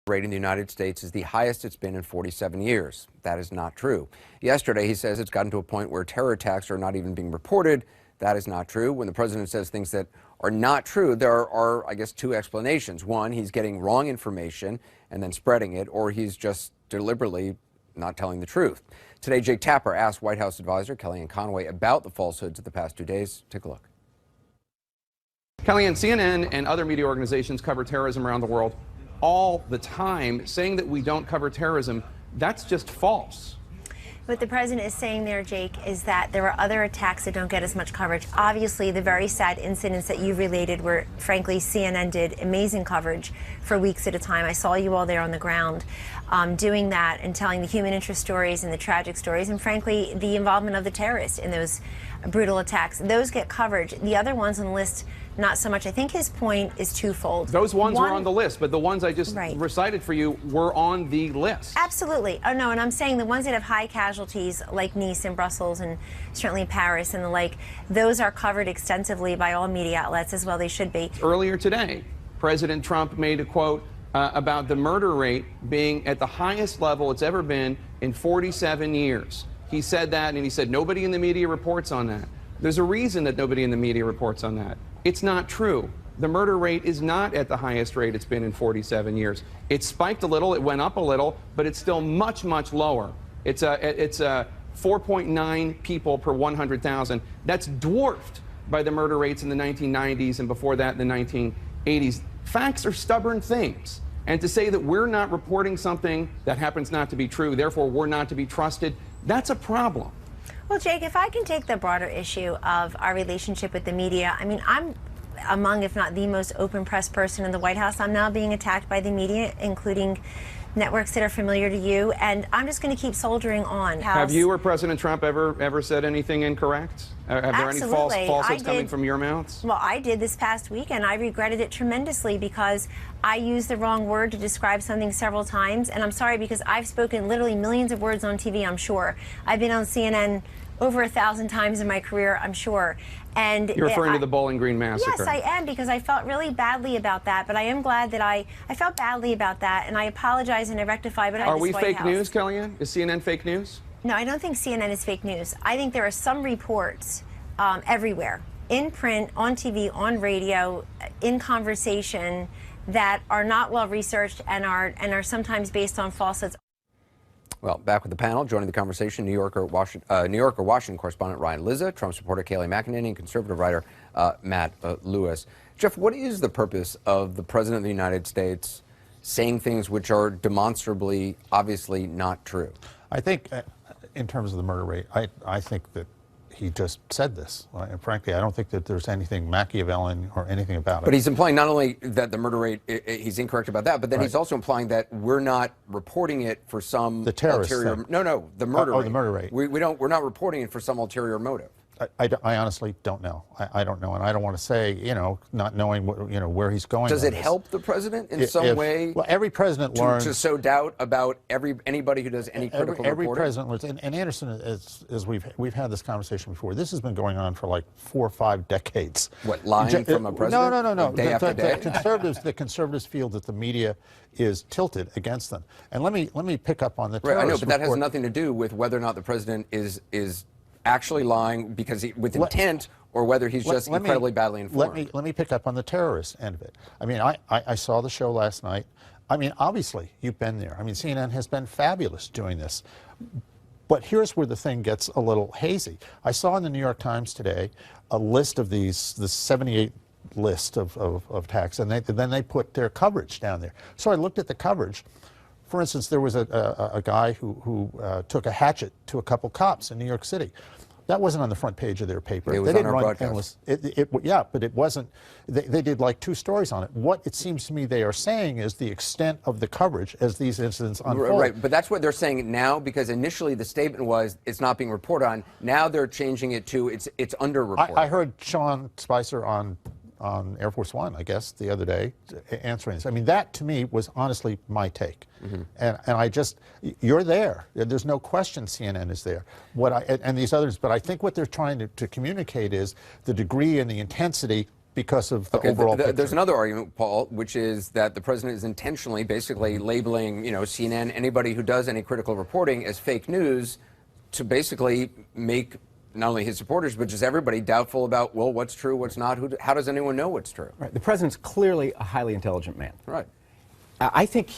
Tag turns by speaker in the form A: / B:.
A: rate in the United States is the highest it's been in 47 years. That is not true. Yesterday, he says it's gotten to a point where terror attacks are not even being reported. That is not true. When the president says things that are not true, there are, I guess, two explanations. One, he's getting wrong information and then spreading it, or he's just deliberately not telling the truth. Today, Jake Tapper asked White House advisor Kellyanne Conway about the falsehoods of the past 2 days. Take a look.
B: Kellyanne, CNN and other media organizations cover terrorism around the world all the time. Saying that we don't cover terrorism, that's just false.
C: What the president is saying there, Jake, is that there are other attacks that don't get as much coverage. Obviously, the very sad incidents that you related were, frankly, CNN did amazing coverage for weeks at a time. I saw you all there on the ground doing that and telling the human interest stories and the tragic stories and, frankly, the involvement of the terrorists in those brutal attacks. Those get coverage. The other ones on the list, not so much. I think his point is twofold.
B: Those ones were on the list, but the ones I just recited for you were on the list.
C: Absolutely. Oh, no, and I'm saying the ones that have high casualties, like Nice and Brussels and certainly Paris and the like, those are covered extensively by all media outlets, as well they should be.
B: Earlier today, President Trump made a quote about the murder rate being at the highest level it's ever been in 47 years. He said that, and he said nobody in the media reports on that. There's a reason that nobody in the media reports on that. It's not true. The murder rate is not at the highest rate it's been in 47 years. It spiked a little, it went up a little, but it's still much, much lower. It's 4.9 people per 100,000. That's dwarfed by the murder rates in the 1990s and before that in the 1980s. Facts are stubborn things. And to say that we're not reporting something that happens not to be true, therefore we're not to be trusted, that's a problem.
C: Well, Jake, if I can take the broader issue of our relationship with the media, I mean, I'm among, if not the most open press person in the White House. I'm now being attacked by the media, including networks that are familiar to you, and I'm just going to keep soldiering on.
B: Have you or President Trump ever said anything incorrect? Have there any falsehoods coming from your mouths?
C: Well, I did this past week, and I regretted it tremendously because I used the wrong word to describe something several times, and I'm sorry because I've spoken literally millions of words on TV, I'm sure. I've been on CNN over 1,000 times in my career, I'm sure. And
B: you're referring to the Bowling Green massacre.
C: Yes, I am, because I felt really badly about that. But I am glad that I felt badly about that, and I apologize and I rectify. But
B: are we fake news, Kellyanne? Is CNN fake news?
C: No, I don't think CNN is fake news. I think there are some reports everywhere, in print, on TV, on radio, in conversation, that are not well researched and are sometimes based on falsehoods.
A: Well, back with the panel, joining the conversation, New Yorker, Washington correspondent Ryan Lizza, Trump supporter Kayleigh McEnany, and conservative writer Matt Lewis. Jeff, what is the purpose of the President of the United States saying things which are demonstrably, obviously not true?
D: I think, in terms of the murder rate, I think that he just said this. And frankly, I don't think that there's anything Machiavellian or anything about it.
A: But he's implying not only that the murder rate, he's incorrect about that, but then he's also implying that we're not reporting it for some ulterior. No, the murder rate.
D: The murder rate.
A: We're not reporting it for some ulterior motive.
D: I honestly don't know. I don't know, and I don't want to say, not knowing where he's going.
A: Does it help the president in some way?
D: Well, every president learns
A: to sow doubt about anybody who does any critical reporting.
D: Every president learns, and Anderson, as we've had this conversation before, this has been going on for like 4 or 5 decades.
A: What, lying from a president?
D: No.
A: Day after day?
D: The conservatives feel that the media is tilted against them, and let me pick up on the terrorist
A: I know, but that
D: report.
A: has nothing to do with whether or not the president is actually lying because with intent, or whether he's just incredibly badly informed.
D: Let me pick up on the terrorist end of it. I mean, I saw the show last night. I mean, obviously, you've been there. I mean, CNN has been fabulous doing this. But here's where the thing gets a little hazy. I saw in the New York Times today a list of the 78 list of attacks, and then they put their coverage down there. So I looked at the coverage. For instance, there was a guy who took a hatchet to a couple cops in New York City. That wasn't on the front page of their paper.
A: It was on our broadcast.
D: Yeah, but it wasn't. They did like 2 stories on it. What it seems to me they are saying is the extent of the coverage as these incidents unfold.
A: Right, but that's what they're saying now, because initially the statement was it's not being reported on. Now they're changing it to it's underreported.
D: I heard Sean Spicer on Air Force One, I guess, the other day, answering this. I mean, that to me was honestly my take. And I just, you're there. There's no question CNN is there. And these others, but I think what they're trying to communicate is the degree and the intensity because of the
A: Okay,
D: overall picture.
A: there's another argument, Paul, which is that the president is intentionally basically labeling, CNN, anybody who does any critical reporting as fake news to basically make not only his supporters, but just everybody doubtful about, well, what's true, what's not, how does anyone know what's true?
E: Right. The president's clearly a highly intelligent man.
A: Right.
E: I think he